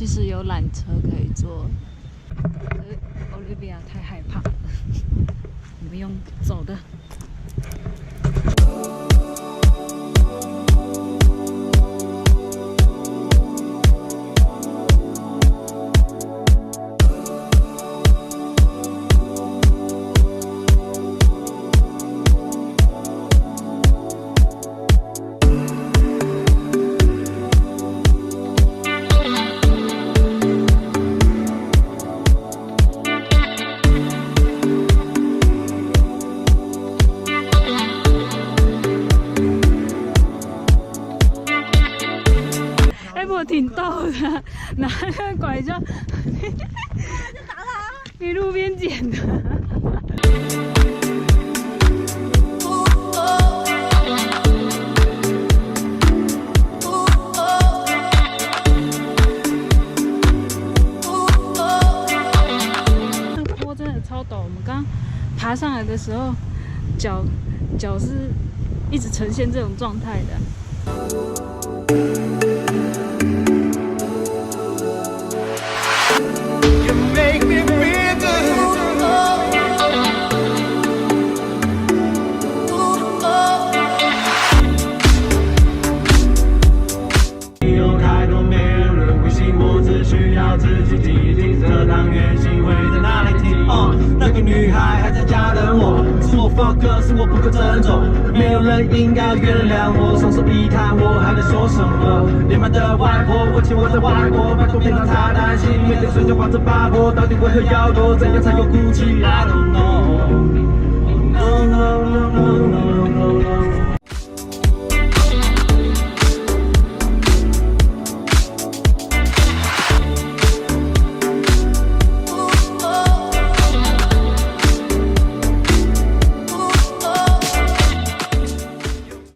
实有缆车可以坐。Olivia 太害怕了，我们用走的。我挺逗的，拿个拐杖，你路边捡的。这个坡真的超陡，我们刚爬上来的时候，脚是一直呈现这种状态的。女孩还在家等我，是我 fuck， 是我不够珍重，没有人应该原谅我。双手一摊，我还能说什么？年迈的外婆，我请我在外国，拜托别让她担心，每天睡觉抱着把火，到底为何要躲？怎样才有骨气 ？I don't know。No no no no。